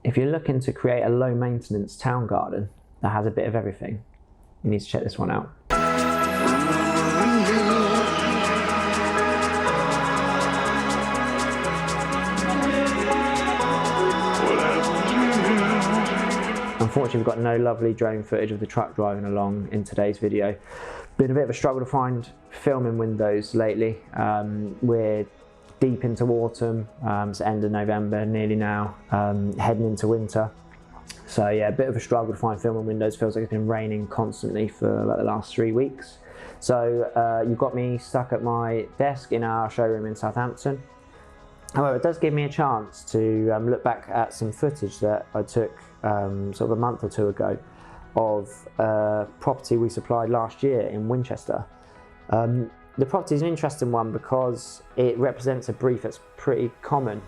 If you're looking to create a low maintenance town garden that has a bit of everything, you need to check this one out. Unfortunately, we've got no lovely drone footage of the truck driving along in today's video. Been a bit of a struggle to find filming windows lately. We're deep into autumn, it's end of November nearly now, heading into winter. So yeah, a bit of a struggle to find filming windows. Feels like it's been raining constantly for like the last 3 weeks. So you've got me stuck at my desk in our showroom in Southampton. However, it does give me a chance to look back at some footage that I took sort of a month or two ago of a property we supplied last year in Winchester. The property is an interesting one because it represents a brief that's pretty common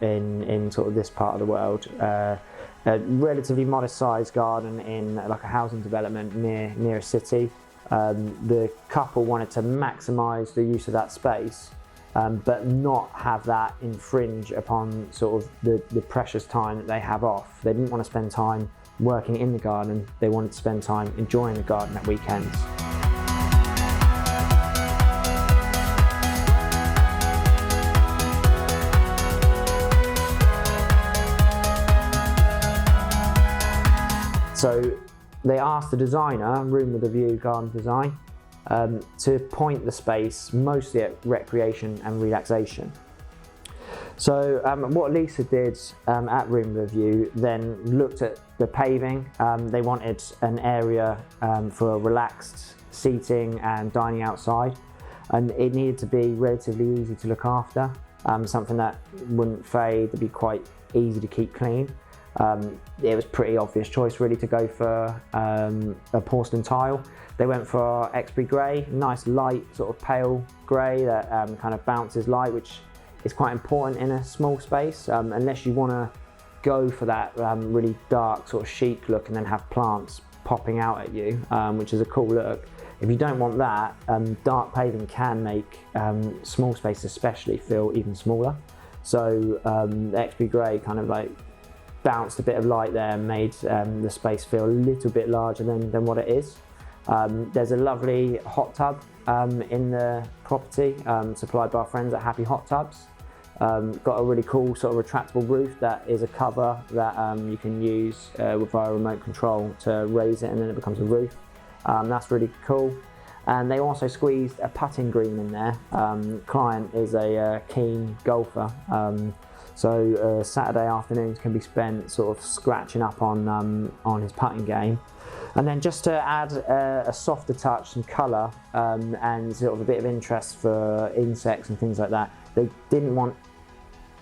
in sort of this part of the world. A relatively modest sized garden in like a housing development near a city. The couple wanted to maximise the use of that space, but not have that infringe upon sort of the precious time that they have off. They didn't want to spend time working in the garden, they wanted to spend time enjoying the garden at weekends. So they asked the designer, Room with a View Garden Design, to point the space mostly at recreation and relaxation. So what Lisa did at Room with a View then looked at the paving. They wanted an area for relaxed seating and dining outside, and it needed to be relatively easy to look after, something that wouldn't fade, to be quite easy to keep clean. It was a pretty obvious choice really to go for a porcelain tile. They went for Exbury Grey, nice light sort of pale grey that kind of bounces light, which is quite important in a small space, unless you want to go for that really dark sort of chic look and then have plants popping out at you, which is a cool look. If you don't want that, dark paving can make small spaces especially feel even smaller. So the Exbury Grey kind of like bounced a bit of light there and made the space feel a little bit larger than what it is. There's a lovely hot tub in the property, supplied by our friends at Happy Hot Tubs. Got a really cool sort of retractable roof that is a cover that you can use via remote control to raise it, and then it becomes a roof. That's really cool. And they also squeezed a putting green in there. Client is a keen golfer. So Saturday afternoons can be spent sort of scratching up on his putting game. And then just to add a softer touch, some colour, and sort of a bit of interest for insects and things like that, they didn't want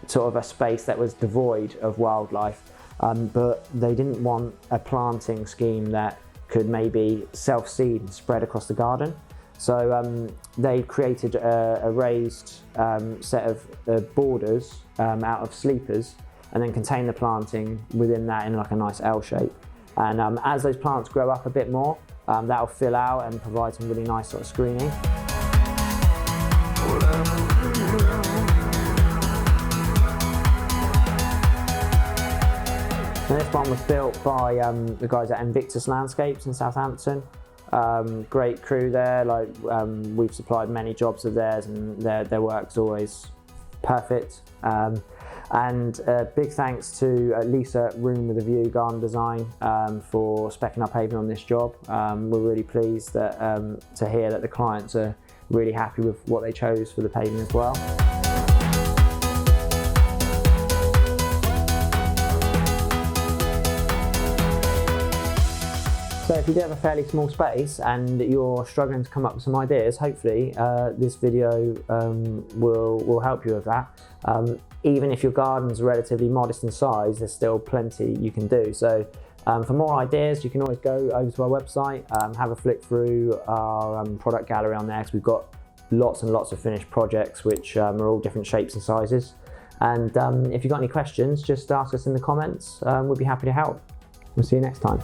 sort of a space that was devoid of wildlife, but they didn't want a planting scheme that could maybe self-seed and spread across the garden. So they created a raised set of borders out of sleepers, and then contain the planting within that in like a nice L shape. And as those plants grow up a bit more, that'll fill out and provide some really nice sort of screening. And this one was built by the guys at Invictus Landscapes in Southampton. Great crew there. Like we've supplied many jobs of theirs, and their work's always perfect. And big thanks to Lisa at Room with a View Garden Design for speccing up paving on this job. We're really pleased that, to hear that the clients are really happy with what they chose for the paving as well. So if you do have a fairly small space and you're struggling to come up with some ideas, hopefully this video will help you with that. Even if your garden's relatively modest in size, there's still plenty you can do. So for more ideas, you can always go over to our website, have a flick through our product gallery on there, because we've got lots and lots of finished projects which are all different shapes and sizes. And if you've got any questions, just ask us in the comments. We'll be happy to help. We'll see you next time.